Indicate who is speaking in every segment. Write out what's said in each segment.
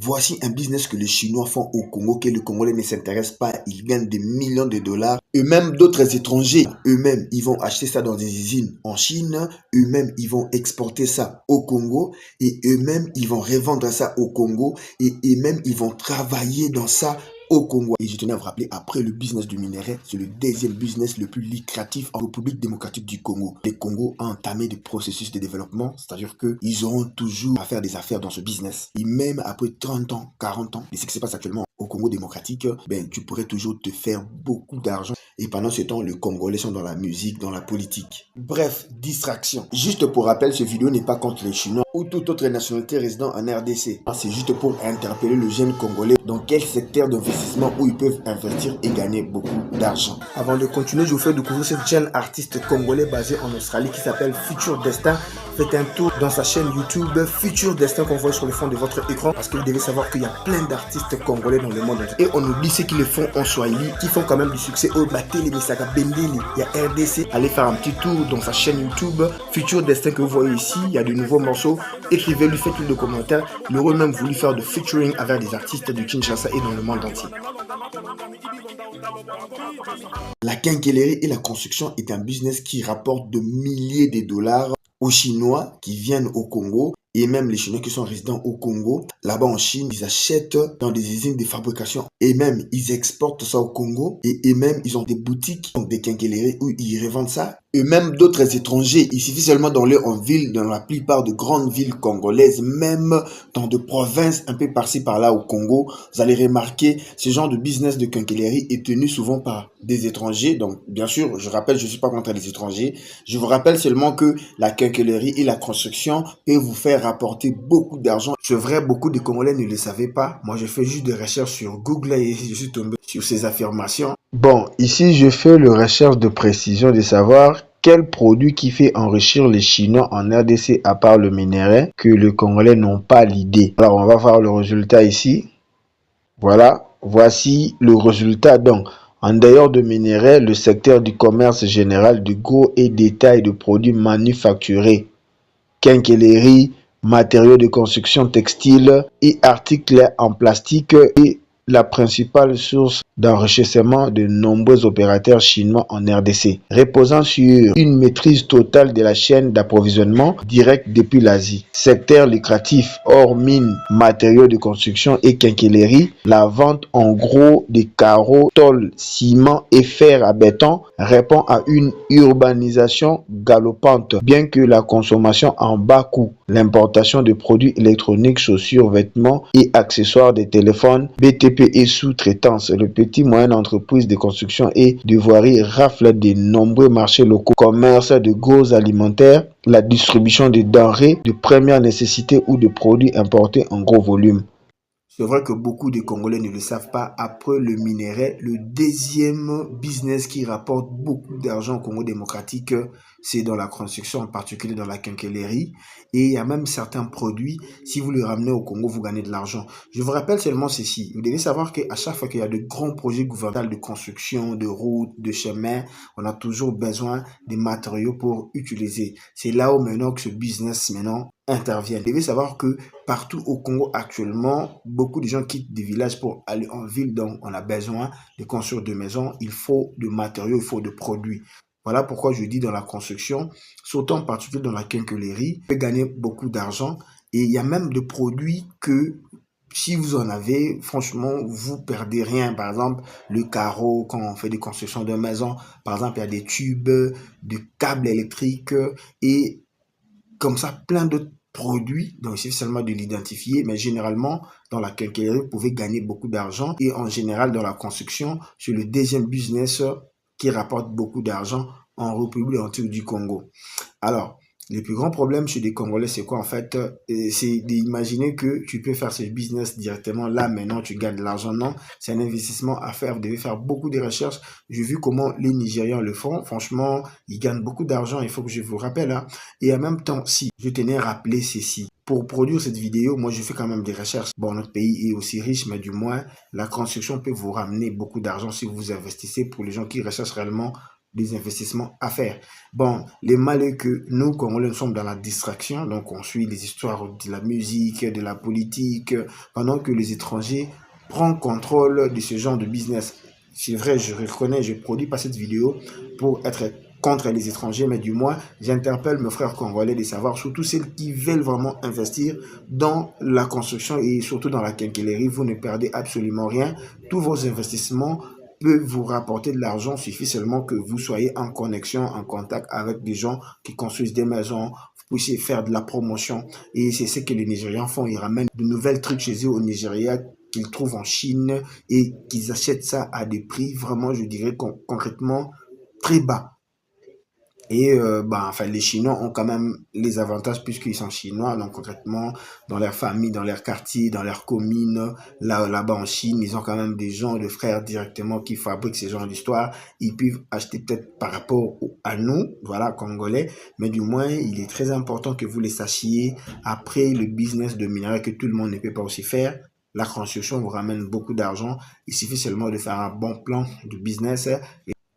Speaker 1: Voici un business que les Chinois font au Congo, que le Congolais ne s'intéresse pas. Ils gagnent des millions de dollars. Eux-mêmes, d'autres étrangers, eux-mêmes, ils vont acheter ça dans des usines en Chine. Eux-mêmes, ils vont exporter ça au Congo. Et eux-mêmes, ils vont revendre ça au Congo. Et eux-mêmes, ils vont travailler dans ça au Congo. Et je tenais à vous rappeler, après le business du minerai, c'est le deuxième business le plus lucratif en République démocratique du Congo. Le Congo a entamé des processus de développement, c'est-à-dire qu'ils auront toujours à faire des affaires dans ce business. Et même après 30 ans, 40 ans, et ce qui se passe actuellement au Congo démocratique, ben, tu pourrais toujours te faire beaucoup d'argent. Et pendant ce temps, les Congolais sont dans la musique, dans la politique. Bref, distraction. Juste pour rappel, cette vidéo n'est pas contre les Chinois ou toute autre nationalité résidant en RDC. C'est juste pour interpeller le jeune Congolais dans quel secteur d'investissement où ils peuvent investir et gagner beaucoup d'argent. Avant de continuer, je vous fais découvrir cette jeune artiste congolais basé en Australie qui s'appelle Future Destin. Faites un tour dans sa chaîne YouTube Future Destin qu'on voit sur le fond de votre écran parce que vous devez savoir qu'il y a plein d'artistes congolais dans le monde entier. Et on oublie ceux qui le font en Swahili, qui font quand même du succès au Bateli, Misaka, Bendeli. Il y a RDC. Allez faire un petit tour dans sa chaîne YouTube Future Destin que vous voyez ici. Il y a de nouveaux morceaux. Écrivez-lui, faites-lui des commentaires. Il aurait même voulu faire de featuring avec des artistes du Kinshasa et dans le monde entier. La quincaillerie et la construction est un business qui rapporte de milliers de dollars aux Chinois qui viennent au Congo et même les Chinois qui sont résidents au Congo. Là-bas en Chine, ils achètent dans des usines de fabrication et même ils exportent ça au Congo et même ils ont des boutiques, donc des quincailleries où ils revendent ça. Et même d'autres étrangers, il suffit seulement d'aller en ville, dans la plupart de grandes villes congolaises, même dans de provinces un peu par-ci par-là au Congo, vous allez remarquer ce genre de business de quincaillerie est tenu souvent par des étrangers. Donc bien sûr, je rappelle, je ne suis pas contre les étrangers. Je vous rappelle seulement que la quincaillerie et la construction peuvent vous faire rapporter beaucoup d'argent. C'est vrai, beaucoup de Congolais ne le savaient pas. Moi, je fais juste des recherches sur Google et je suis tombé sur ces affirmations. Bon, ici, je fais le recherche de précision de savoir quel produit qui fait enrichir les Chinois en RDC à part le minerai que les Congolais n'ont pas l'idée. Alors, on va voir le résultat ici. Voilà, voici le résultat. Donc, en dehors de minerai, le secteur du commerce général du gros et détail de produits manufacturés, quincaillerie, matériaux de construction textile et articles en plastique est la principale source d'enrichissement de nombreux opérateurs chinois en RDC, reposant sur une maîtrise totale de la chaîne d'approvisionnement direct depuis l'Asie. Secteur lucratif hors mines, matériaux de construction et quincaillerie, la vente en gros des carreaux, tôles, ciment et fer à béton répond à une urbanisation galopante, bien que la consommation en bas coût, l'importation de produits électroniques, chaussures, vêtements et accessoires des téléphones, BTP et sous-traitance, le petit moyenne entreprise de construction et de voirie rafle de nombreux marchés locaux, commerce de gros alimentaires, la distribution de denrées de première nécessité ou de produits importés en gros volume. C'est vrai que beaucoup de Congolais ne le savent pas. Après le minerai, le deuxième business qui rapporte beaucoup d'argent au Congo démocratique, c'est dans la construction, en particulier dans la quincaillerie. Et il y a même certains produits, si vous les ramenez au Congo, vous gagnez de l'argent. Je vous rappelle seulement ceci. Vous devez savoir qu'à chaque fois qu'il y a de grands projets gouvernementaux de construction, de routes, de chemins, on a toujours besoin des matériaux pour utiliser. C'est là où maintenant que ce business maintenant intervient. Vous devez savoir que partout au Congo actuellement, beaucoup de gens quittent des villages pour aller en ville, donc on a besoin de construire des maisons, il faut de matériaux, il faut de produits. Voilà pourquoi je dis dans la construction, surtout en particulier dans la quincaillerie, vous pouvez gagner beaucoup d'argent et il y a même des produits que si vous en avez, franchement, vous perdez rien. Par exemple, le carreau, quand on fait des constructions de maison, par exemple, il y a des tubes, des câbles électriques et comme ça, plein d'autres produits, donc c'est seulement de l'identifier, mais généralement, dans la quincaillerie, vous pouvez gagner beaucoup d'argent et en général, dans la construction, c'est le deuxième business qui rapporte beaucoup d'argent en République entière du Congo. Alors, le plus grand problème chez les Congolais, c'est quoi en fait? C'est d'imaginer que tu peux faire ce business directement là, maintenant tu gagnes de l'argent. Non, c'est un investissement à faire. Vous devez faire beaucoup de recherches. J'ai vu comment les Nigérians le font. Franchement, ils gagnent beaucoup d'argent. Il faut que je vous rappelle. Hein. Et en même temps, si je tenais à rappeler ceci. Pour produire cette vidéo, moi je fais quand même des recherches. Bon, notre pays est aussi riche, mais du moins, la construction peut vous ramener beaucoup d'argent si vous investissez pour les gens qui recherchent réellement des investissements à faire. Bon, les mal est que nous, Congolais, nous sommes dans la distraction, donc on suit les histoires de la musique, de la politique, pendant que les étrangers prennent contrôle de ce genre de business. C'est vrai, je reconnais, je ne produis pas cette vidéo pour être contre les étrangers, mais du moins, j'interpelle mes frères congolais de savoir, surtout celles qui veulent vraiment investir dans la construction et surtout dans la quincaillerie, vous ne perdez absolument rien. Tous vos investissements peuvent vous rapporter de l'argent, il suffit seulement que vous soyez en connexion, en contact avec des gens qui construisent des maisons, vous puissiez faire de la promotion. Et c'est ce que les Nigérians font, ils ramènent de nouvelles trucs chez eux au Nigeria qu'ils trouvent en Chine et qu'ils achètent ça à des prix vraiment, je dirais concrètement, très bas. Et enfin, les Chinois ont quand même les avantages puisqu'ils sont chinois. Donc concrètement, dans leur famille, dans leur quartier, dans leur commune, là-bas en Chine, ils ont quand même des gens, des frères directement qui fabriquent ces genres d'histoires. Ils peuvent acheter peut-être par rapport à nous, voilà, Congolais. Mais du moins, il est très important que vous les sachiez. Après le business de minerai que tout le monde ne peut pas aussi faire, la construction vous ramène beaucoup d'argent. Il suffit seulement de faire un bon plan de business.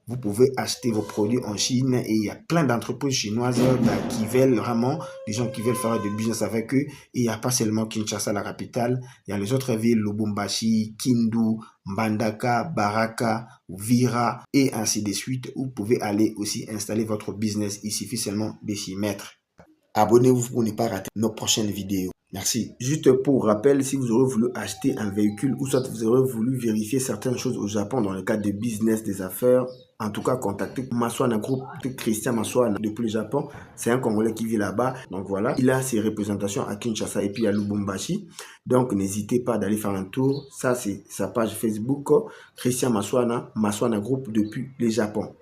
Speaker 1: Vous pouvez acheter vos produits en Chine et il y a plein d'entreprises chinoises qui veulent vraiment, des gens qui veulent faire du business avec eux. Et il n'y a pas seulement Kinshasa, la capitale, il y a les autres villes, Lubumbashi, Kindu, Mbandaka, Baraka, Vira et ainsi de suite. Vous pouvez aller aussi installer votre business. Il suffit seulement de s'y mettre. Abonnez-vous pour ne pas rater nos prochaines vidéos. Merci. Juste pour rappel, si vous aurez voulu acheter un véhicule ou soit vous aurez voulu vérifier certaines choses au Japon dans le cadre de business, des affaires, en tout cas, contactez Maswana Group, Christian Maswana depuis le Japon. C'est un Congolais qui vit là-bas. Donc voilà, il a ses représentations à Kinshasa et puis à Lubumbashi. Donc n'hésitez pas d'aller faire un tour. Ça, c'est sa page Facebook, Christian Maswana, Maswana Group depuis le Japon.